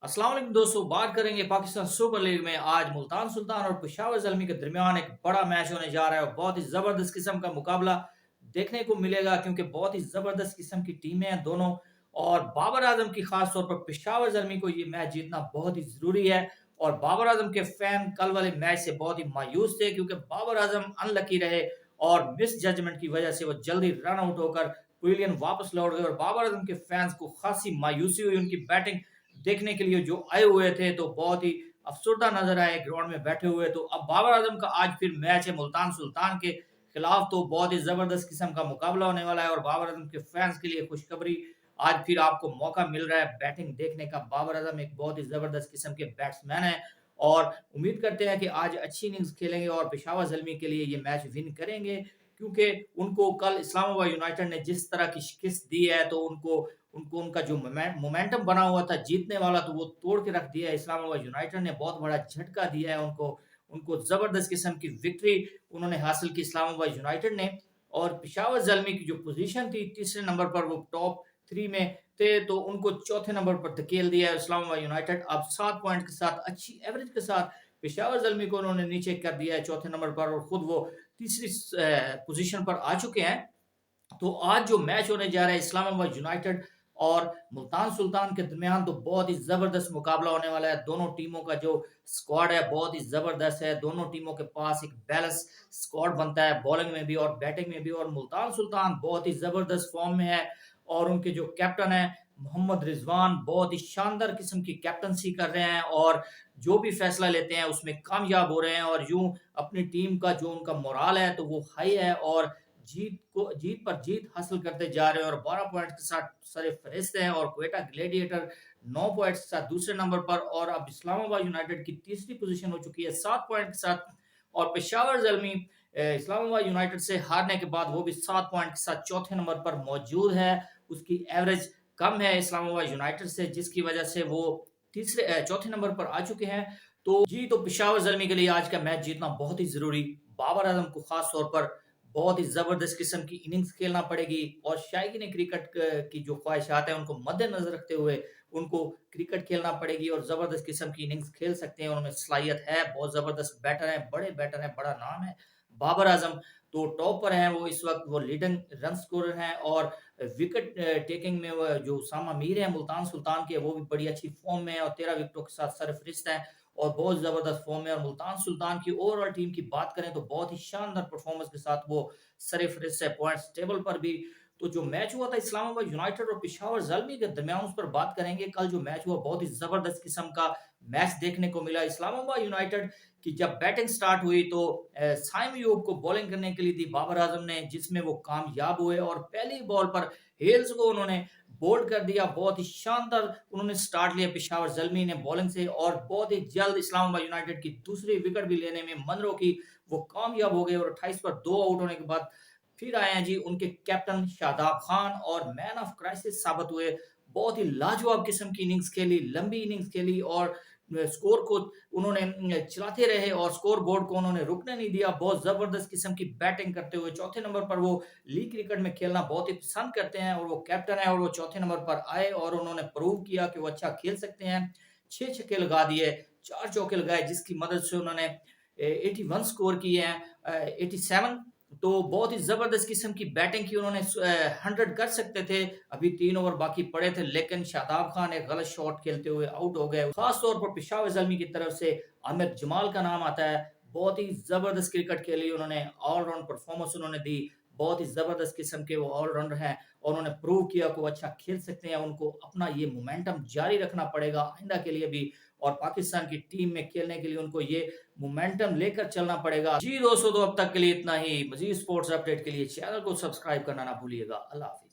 अस्सलाम वालेकुम दोस्तों, बात करेंगे पाकिस्तान सुपर लीग में। आज मुल्तान सुल्तान और पेशावर ज़ल्मी के दरमियान एक बड़ा मैच होने जा रहा है और बहुत ही ज़बरदस्त किस्म का मुकाबला देखने को मिलेगा, क्योंकि बहुत ही ज़बरदस्त किस्म की टीमें हैं दोनों। और बाबर आजम की खास तौर पर पेशावर ज़ल्मी को ये मैच जीतना बहुत ही ज़रूरी है। और बाबर आजम के फैन कल वाले मैच से बहुत ही मायूस थे, क्योंकि बाबर आजम अनलकी रहे और मिस जजमेंट की वजह से वो जल्दी रन आउट होकर पवेलियन वापस लौट गए। और बाबर आजम के फैंस को खासी मायूसी हुई उनकी बैटिंग देखने के लिए जो आए हुए थे, तो बहुत ही अफसरदा नजर आए ग्राउंड में बैठे हुए। तो अब बाबर आजम का आज फिर मैच है मुल्तान सुल्तान के खिलाफ, तो बहुत ही जबरदस्त किस्म का मुकाबला होने वाला है। और बाबर आजम के फैंस के लिए खुशखबरी, आज फिर आपको मौका मिल रहा है बैटिंग देखने का। बाबर आजम एक बहुत ही जबरदस्त किस्म के बैट्समैन है और उम्मीद करते हैं कि आज अच्छी इनिंग्स खेलेंगे और पेशावर जलमी के लिए ये मैच विन करेंगे, क्योंकि उनको कल इस्लामाबाद यूनाइटेड ने जिस तरह की शिकस्त दी है, तो उनको उनको उनका जो मोमेंटम बना हुआ था जीतने वाला, तो वो तोड़ के रख दिया है। इस्लामाबाद यूनाइटेड ने बहुत बड़ा झटका दिया है उनको। उनको जबरदस्त किस्म की विक्ट्री उन्होंने हासिल की इस्लामाबाद यूनाइटेड ने। और पेशावर जलमी की जो पोजीशन थी तीसरे नंबर पर, वो टॉप 3 में थे, तो उनको चौथे नंबर पर धकेल दिया है इस्लामाबाद यूनाइटेड। अब 7 पॉइंट के साथ, अच्छी एवरेज के साथ पेशावर जलमी को उन्होंने नीचे कर दिया है चौथे नंबर पर, और खुद वो तीसरी पोजीशन पर आ चुके हैं। तो आज जो मैच होने जा रहा है इस्लामाबाद यूनाइटेड और मुल्तान सुल्तान के दरमियान, तो बहुत ही जबरदस्त मुकाबला होने वाला है। दोनों टीमों का जो स्क्वाड है बहुत ही जबरदस्त है। दोनों टीमों के पास एक बैलेंस स्क्वाड बनता है, बॉलिंग में भी और बैटिंग में भी। और मुल्तान सुल्तान बहुत ही जबरदस्त फॉर्म में है और उनके जो कैप्टन है मोहम्मद रिजवान बहुत ही शानदार किस्म की कैप्टनसी कर रहे हैं और जो भी फैसला लेते हैं उसमें कामयाब हो रहे हैं। और यूं अपनी टीम का जो उनका मोराल है, तो वो हाई है और जीत पर जीत हासिल करते जा रहे हैं। और 12 पॉइंट के साथ सरे फहरिस्त हैं। और क्वेटा ग्लेडिएटर 9 पॉइंट्स के साथ दूसरे नंबर पर, और अब इस्लामाबाद यूनाइटेड की तीसरी पोजीशन हो चुकी है 7 पॉइंट के साथ। और पेशावर जलमी इस्लामाबाद यूनाइटेड से हारने के बाद वो भी 7 पॉइंट के साथ चौथे नंबर पर मौजूद है। उसकी एवरेज कम है इस्लामाबाद यूनाइटेड से, जिसकी वजह से वो चौथे नंबर पर आ चुके हैं। तो पेशावर जलमी के लिए आज का मैच जीतना बहुत ही जरूरी। बाबर आजम को खास तौर पर बहुत ही जबरदस्त किस्म की इनिंग्स खेलना पड़ेगी। और शायकीन क्रिकेट की जो ख्वाहिशात है उनको मद्देनजर रखते हुए उनको क्रिकेट खेलना पड़ेगी और जबरदस्त किस्म की इनिंग्स खेल सकते हैं। उनमें सलाहियत है, बहुत जबरदस्त बैटर है, बड़े बैटर है, बड़ा नाम है बाबर आजम। तो टॉप पर हैं वो इस वक्त, वो लीडिंग रन स्कोरर हैं। और विकेट टेकिंग में वो जो उसामा मीर है मुल्तान सुल्तान के, वो भी बड़ी अच्छी फॉर्म में है और 13 विकेटों के साथ सरफरिस्त है और बहुत जबरदस्त फॉर्म में। और मुल्तान सुल्तान की ओवरऑल टीम की बात करें तो बहुत ही शानदार परफॉर्मेंस के साथ वो सरफरिस्त है पॉइंट्स टेबल पर भी। तो जो मैच हुआ था इस्लामाबाद यूनाइटेड और पेशावर जलमी के दरमियान, उस पर बात करेंगे। कल जो मैच हुआ बहुत ही जबरदस्त किस्म का मैच देखने को मिला। इस्लामाबाद यूनाइटेड की जब बैटिंग स्टार्ट हुई, तो साइम यूब को बॉलिंग करने के लिए दी बाबर आजम ने, जिसमें वो कामयाब हुए और पहली बॉल पर हेल्स को उन्होंने बोल्ड कर दिया। बहुत ही शानदार उन्होंने स्टार्ट लिया पेशावर जलमी ने बॉलिंग से, और बहुत ही जल्द इस्लामाबाद यूनाइटेड की दूसरी विकेट भी लेने में मनरो की वो कामयाब हो गए। और 28 पर 2 आउट होने के बाद फिर आए हैं जी उनके कैप्टन शादाब खान, और मैन ऑफ क्राइसिस साबित हुए। बहुत ही लाजवाब किस्म की इनिंग्स खेली, लंबी इनिंग्स खेली और स्कोर को उन्होंने चलाते रहे और स्कोर बोर्ड को उन्होंने रुकने नहीं दिया। बहुत जबरदस्त किस्म की बैटिंग करते हुए चौथे नंबर पर वो लीग क्रिकेट में खेलना बहुत ही पसंद करते हैं और वो कैप्टन है। और वो चौथे नंबर पर आए और उन्होंने प्रूव किया कि वो अच्छा खेल सकते हैं। 6 छक्के लगा दिए, 4 चौके लगाए, जिसकी मदद से उन्होंने 81 स्कोर किए हैं, 87। तो बहुत ही जबरदस्त किस्म की बैटिंग की उन्होंने, 100 कर सकते थे, अभी 3 ओवर बाकी पड़े थे, लेकिन शादाब खान एक गलत शॉट खेलते हुए आउट हो गए। खास तौर पर पेशावर जलमी की तरफ से आमिर जमाल का नाम आता है। बहुत ही जबरदस्त क्रिकेट खेली उन्होंने, ऑलराउंड परफॉर्मेंस उन्होंने दी। बहुत ही जबरदस्त किस्म के वो ऑलराउंडर हैं और उन्होंने प्रूव किया कि वो अच्छा खेल सकते हैं। उनको अपना ये मोमेंटम जारी रखना पड़ेगा आइंदा के लिए भी, और पाकिस्तान की टीम में खेलने के लिए उनको ये मोमेंटम लेकर चलना पड़ेगा। जी दोस्तों, तो अब तक के लिए इतना ही। मजीद स्पोर्ट्स अपडेट के लिए चैनल को सब्सक्राइब करना ना भूलिएगा। अल्लाह हाफिज।